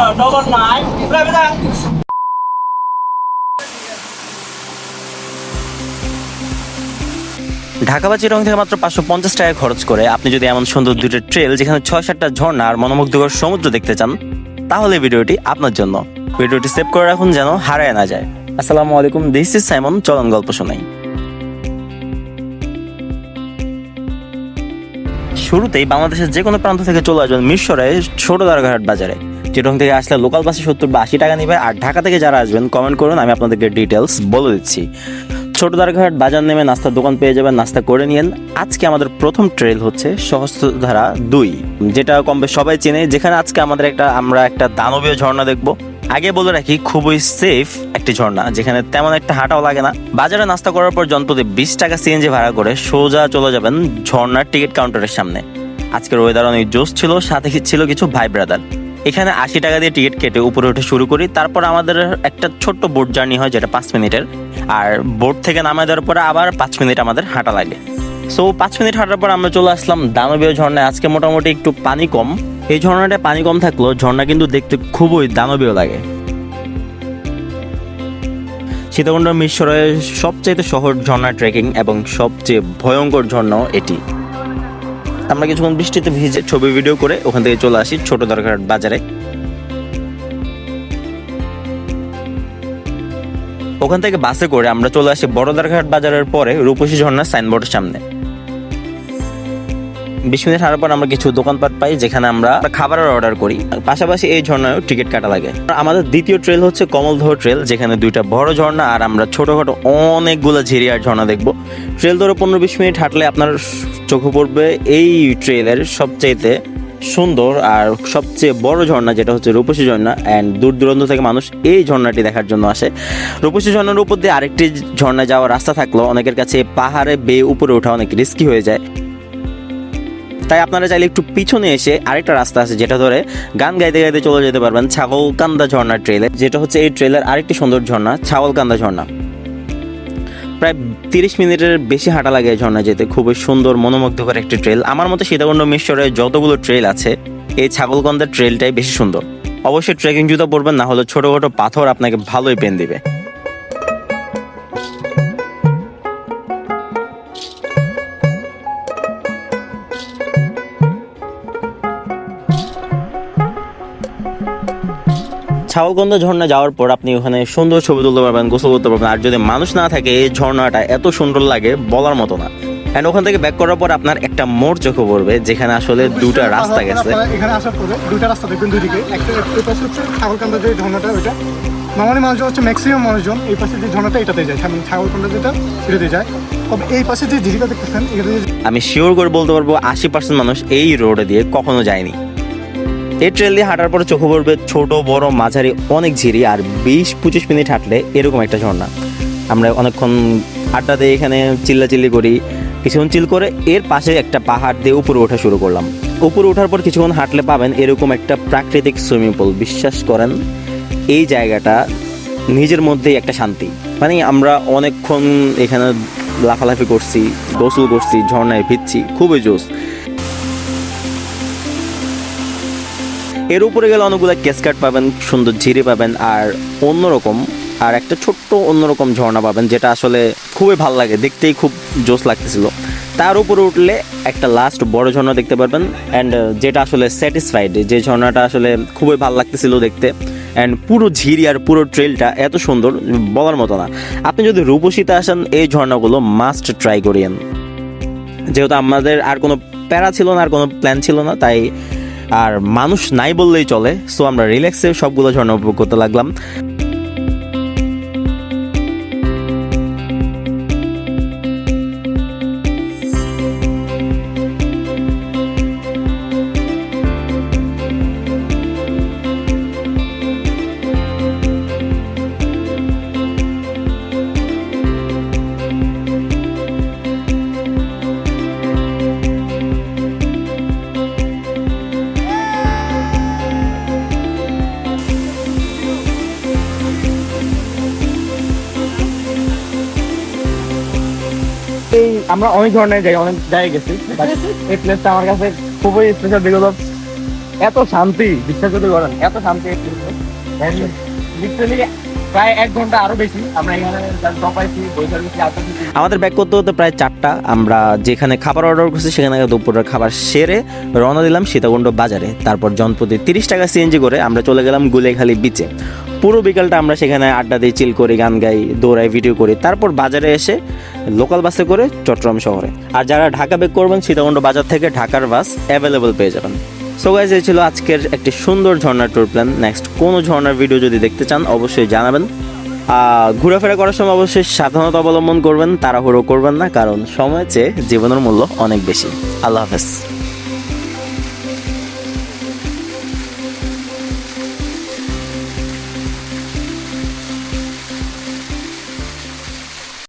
ঢাকা বা চিটাগং থেকে মাত্র 550 টাকা খরচ করে আপনি যদি এমন সুন্দর দুটো ট্রেল যেখানে 6-7টা ঝর্ণা আর মনোমুগ্ধকর সমুদ্র দেখতে চান, তাহলে ভিডিওটি আপনার জন্য। ভিডিওটি সেভ করে রাখুন যেন হারায় না যায়। আসসালামু আলাইকুম, দিস ইজ সাইমন, চলুন গল্প শোনাই। শুরুতেই বাংলাদেশের যে কোনো প্রান্ত থেকে চলে আসবেন মিরসরাই ছোট দারঘাট বাজারে। চিটাগং থেকে আসলে লোকাল বাসে 70 বা 80 টাকা নেবে, আর ঢাকা থেকে যারা আসবেন কমেন্ট করুন, আমি আপনাদেরকে ডিটেলস বলে দিচ্ছি। ছোট দারঘাট বাজার নেমে নাস্তার দোকান পেয়ে যাবেন, নাস্তা করে নিন। আজকে আমাদের প্রথম ট্রেল হচ্ছে সহস্রধারা 2, যেটা কম বেশ সবাই চেনে, যেখানে আজকে আমরা একটা দানবীয় ঝর্ণা দেখবো। আগে বলে রাখি, খুবই সেফ একটি ঝর্ণা, যেখানে তেমন একটা হাঁটাও লাগে না। বাজারে নাস্তা করার পর জনপ্রতি 20 টাকা সিএনজি ভাড়া করে সোজা চলে যাবেন ঝর্ণার টিকিট কাউন্টারের সামনে। আজকের ওয়েদার অনেক জোশ ছিল, সাথে ছিল কিছু ভাই ব্রাদার। এখানে 80 টাকা দিয়ে টিকিট কেটে উপরে উঠে শুরু করি। তারপর আমাদের একটা ছোট্ট বোট জার্নি হয়, যেটা 5 মিনিটের। আর বোট থেকে নামায় দেওয়ার পরে আবার 5 মিনিট আমাদের হাঁটা লাগে। সো 5 মিনিট হাঁটার পর আমরা চলে আসলাম দানবীয় ঝর্ণায়। আজকে মোটামুটি একটু পানি কম। এই ঝর্ণাটা পানি কম থাকলেও ঝর্ণা কিন্তু দেখতে খুবই দানবীয় লাগে। সীতাকুণ্ড মিরসরাইয়ের সবচেয়ে শহর ঝর্ণা ট্রেকিং এবং সবচেয়ে ভয়ঙ্কর ঝর্ণাও এটি। আমরা কিছুক্ষণ বৃষ্টিতে ভিজে ছবি ভিডিও করে ওখান থেকে চলে আসি ছোট দারঘাট বাজারে। ওখান থেকে বাসে করে আমরা চলে আসি বড় দারঘাট বাজারের পরে রূপসী ঝর্ণার সাইনবোর্ডের সামনে। 20 মিনিট হাঁটার পর আমরা কিছু দোকানপাট পাই, যেখানে আমরা খাবারের অর্ডার করি। পাশাপাশি এই ঝর্ণায় টিকিট কাটা লাগে। আমাদের দ্বিতীয় ট্রেল হচ্ছে কমলদহ ট্রেল, যেখানে 2টা বড় ঝর্ণা আর আমরা ছোটখাটো অনেকগুলো ঝিরি আর ঝর্ণা দেখবো। ট্রেল ধরে 15-20 মিনিট হাঁটলে আপনার চোখে পড়বে এই ট্রেলের সবচেয়ে সুন্দর আর সবচেয়ে বড় ঝর্ণা, যেটা হচ্ছে রূপসী ঝর্ণা। অ্যান্ড দূর দূরান্ত থেকে মানুষ এই ঝর্ণাটি দেখার জন্য আসে। রূপসী ঝর্ণার উপর দিয়ে আরেকটি ঝর্ণা যাওয়ার রাস্তা থাকলেও অনেকের কাছে পাহাড়ে বেয়ে উপরে ওঠা অনেক রিস্কি হয়ে যায়। তাই আপনারা চাইলে একটু পিছনে এসে আরেকটা রাস্তা আছে, যেটা ধরে গান গাইতে গাইতে চলে যেতে পারবেন ছাগলকান্দা ঝর্ণার ট্রেলে, যেটা হচ্ছে এই ট্রেলের আরেকটি সুন্দর ঝর্ণা, ছাগলকান্দা ঝর্ণা। প্রায় 30 মিনিটের বেশি হাঁটা লাগে এই ঝর্ণা যেতে। খুবই সুন্দর মনোমুগ্ধকর একটি ট্রেল। আমার মতে সীতাকুণ্ড মিরসরাইয়ে যতগুলো ট্রেল আছে, এই ছাগলকান্দার ট্রেলটাই বেশি সুন্দর। অবশ্যই ট্রেকিং জুতা পরবেন, না হলে ছোটখাটো পাথর আপনাকে ভালোই পেন দিবে। ছাগলকান্দা ঝর্ণা যাওয়ার পর আপনি ওখানে সুন্দর ছবি তুলতে পারবেন, গোসল করতে পারবেন। আর যদি মানুষ না থাকে, এই ঝর্ণাটা এত সুন্দর লাগে বলার মতো না। এন্ড ওখান থেকে ব্যাক করার পর আপনার একটা মোড় চোখে পড়বে, যেখানে আসলে 2টা রাস্তা গেছে। এখানে আসার পরে 2টা রাস্তা দেখবেন, দুদিকে একটা এই পাশে হচ্ছে ছাগলকান্দা যে ঝর্ণাটা, ওইটা নর্মালি মানুষজন হচ্ছে ম্যাক্সিমাম মানুষজন এই পাশে যে ঝর্ণাটা এটাতে যায়, ছাগলকান্দা যেটা এটাতে যায়। তবে এই পাশে যে ঝিরিটা দেখতেছেন, আমি শিওর করে বলতে পারবো 80% মানুষ এই রোডে দিয়ে কখনো যায়নি। এই ট্রেল দিয়ে হাঁটার পরে চোখে পড়বে ছোট বড় মাঝারি অনেক ঝিরি, আর 20-25 মিনিট হাঁটলে এরকম একটা ঝর্ণা। আমরা অনেকক্ষণ আড্ডা দিয়ে এখানে চিল্লাচিল্লি করি, কিছুক্ষণ চিল করে এর পাশে একটা পাহাড় দিয়ে উপরে ওঠা শুরু করলাম। উপরে ওঠার পর কিছুক্ষণ হাঁটলে পাবেন এরকম একটা প্রাকৃতিক সুইমিং পুল। বিশ্বাস করেন, এই জায়গাটা নিজের মধ্যেই একটা শান্তি। মানে আমরা অনেকক্ষণ এখানে লাফালাফি করছি, গোসল করছি, ঝর্ণায় ভিজছি, খুবই জোস। এর উপরে গেলে অনেকগুলো ক্যাসকাড পাবেন, সুন্দর ঝিরি পাবেন, আর অন্যরকম আর একটা ছোট্ট অন্যরকম ঝর্ণা পাবেন, যেটা আসলে খুবই ভালো লাগে, দেখতেই খুব জোস লাগতেছিল। তার উপরে উঠলে একটা লাস্ট বড় ঝর্ণা দেখতে পারবেন, অ্যান্ড যেটা আসলে স্যাটিসফাইড, যে ঝর্ণাটা আসলে খুবই ভালো লাগতেছিল দেখতে। অ্যান্ড পুরো ঝিরি আর পুরো ট্রেলটা এত সুন্দর বলার মতো না। আপনি যদি রূপসীতে আসেন, এই ঝর্ণাগুলো মাস্ট ট্রাই করিয়েন। যেহেতু আমাদের আর কোনো প্যারা ছিল না, আর কোনো প্ল্যান ছিল না, তাই আর মানুষ নাই বললেই চলে। সো আমরা রিল্যাক্সে সবগুলো ঝর্ণা উপভোগ করতে লাগলাম। আমরা অনেক ধরনের জায়গায় অনেক জায়গায় গেছি, এই প্লেসটা আমার কাছে খুবই স্পেশাল, বিকজ অফ এত শান্তি, বিশ্বাস করতে করেন, এত শান্তি লিটারালি প্রায় 1 ঘন্টা আরো বেশি আমরা এখানে জপাইছি, বৈশাখ আসতেছি। আমাদের ব্যাক করতে হতে প্রায় 4টা। আমরা যেখানে খাবার অর্ডার করছি সেখানে দুপুরের খাবার সেরে রওনা দিলাম সীতাকুণ্ড বাজারে। তারপর জনপ্রতি 30 টাকা সিএনজি করে আমরা চলে গেলাম গুলেখালি বিচে। পুরো বিকালটা আমরা সেখানে আড্ডা দিয়ে, চিল করি, গান গাই, দৌড়াই, ভিডিও করি। তারপর বাজারে এসে লোকাল বাসে করে চট্টগ্রাম শহরে। আর যারা ঢাকা ব্যাক করবেন সীতাকুণ্ড বাজার থেকে ঢাকার বাস অ্যাভেলেবল পেয়ে যাবেন। সো গাইজ, এই ছিল আজকের একটি সুন্দর ঝর্ণার ট্যুর প্ল্যান। নেক্সট কোনো ঝর্ণার ভিডিও যদি দেখতে চান অবশ্যই জানাবেন। ঘোরাফেরা করার সময় অবশ্যই সাবধানতা অবলম্বন করবেন, তাড়াহুড়ো করবেন না, কারণ সময়ের চেয়ে জীবনের মূল্য অনেক বেশি। আল্লাহ হাফেজ।